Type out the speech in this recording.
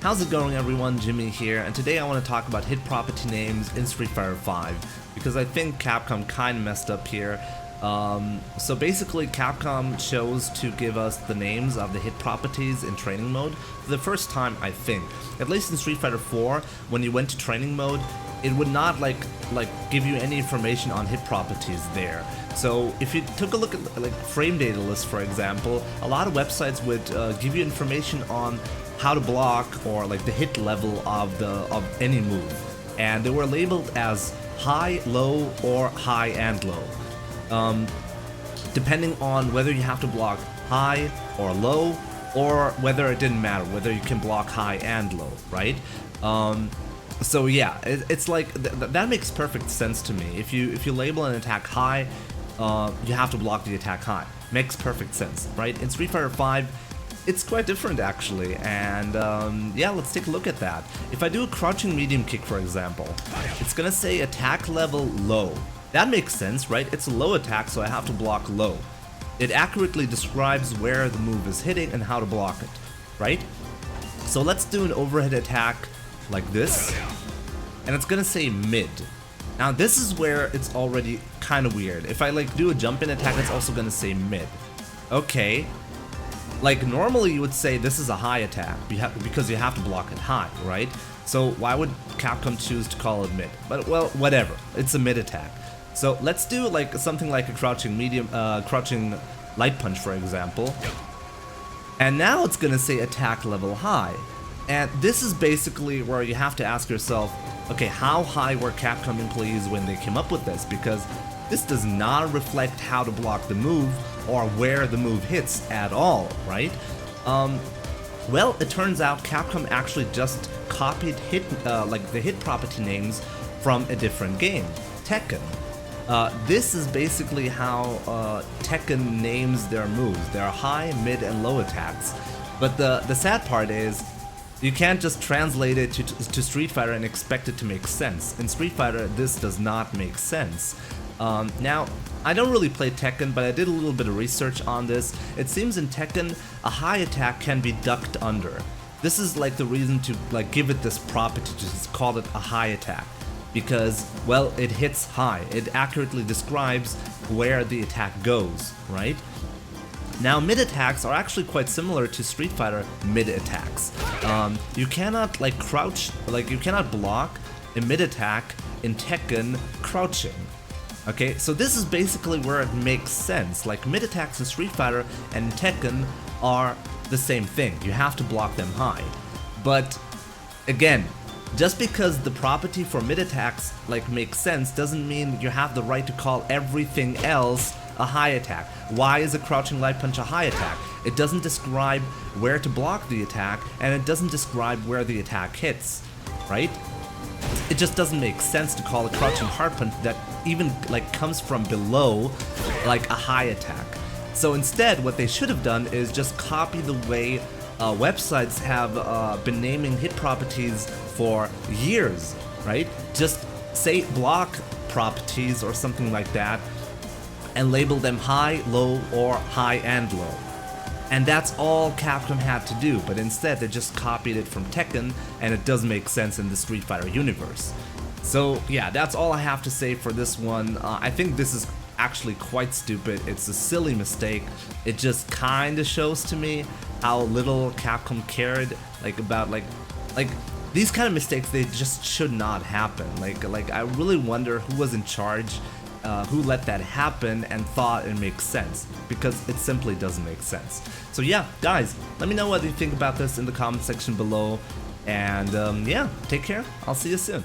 How's it going, everyone? Jimmy here, and today I want to talk about hit property names in Street Fighter V, because I think Capcom kinda messed up here. So basically Capcom chose to give us the names of the hit properties in training mode for the first time, I think. At least in Street Fighter 4, when you went to training mode, it would not like give you any information on hit properties there. So if you took a look at like frame data lists, for example, a lot of websites would give you information on how to block or like the hit level of any move, and they were labeled as high, low, or high and low, depending on whether you have to block high or low, or whether it didn't matter whether you can block high and low, right? So yeah, it's like that makes perfect sense to me. If you label an attack high, you have to block the attack high. Makes perfect sense, right? In Street Fighter V, it's quite different actually, and yeah, let's take a look at that. If I do a crouching medium kick, for example, it's gonna say attack level low. That makes sense, right? It's a low attack, so I have to block low. It accurately describes where the move is hitting and how to block it, right? So let's do an overhead attack like this, and it's gonna say mid. Now this is where it's already kind of weird. If I like do a jump in attack, it's also gonna say mid. Okay. Like normally you would say this is a high attack because you have to block it high, right? So why would Capcom choose to call it mid? But well, whatever. It's a mid attack. So let's do like something like a crouching medium, crouching light punch, for example. And now it's gonna say attack level high. And this is basically where you have to ask yourself, okay, how high were Capcom employees when they came up with this? Because this does not reflect how to block the move or where the move hits at all, right? Well, it turns out Capcom actually just copied the hit property names from a different game, Tekken. This is basically how Tekken names their moves. There are high, mid, and low attacks. But the sad part is, you can't just translate it to Street Fighter and expect it to make sense. In Street Fighter, this does not make sense. Now, I don't really play Tekken, but I did a little bit of research on this. It seems in Tekken, a high attack can be ducked under. This is like the reason to like give it this property to just call it a high attack. Because, well, it hits high. It accurately describes where the attack goes, right? Now, mid attacks are actually quite similar to Street Fighter mid attacks. You cannot like crouch, like you cannot block a mid attack in Tekken crouching. Okay, so this is basically where it makes sense. Like mid attacks in Street Fighter and Tekken are the same thing. You have to block them high. But again, just because the property for mid attacks like makes sense doesn't mean you have the right to call everything else a high attack. Why is a crouching light punch a high attack? It doesn't describe where to block the attack, and it doesn't describe where the attack hits, right? It just doesn't make sense to call a crouching hard punch that even like comes from below like a high attack. So instead, what they should have done is just copy the way websites have been naming hit properties for years, right? Just say block properties or something like that, and label them high, low, or high and low. And that's all Capcom had to do, but instead they just copied it from Tekken, and it does make sense in the Street Fighter universe. So yeah, that's all I have to say for this one. I think this is actually quite stupid. It's a silly mistake. It just kinda shows to me how little Capcom cared about these kind of mistakes. They just should not happen. Like I really wonder who was in charge, who let that happen and thought it makes sense, because it simply doesn't make sense. So yeah, guys, let me know what you think about this in the comment section below, and yeah, take care. I'll see you soon.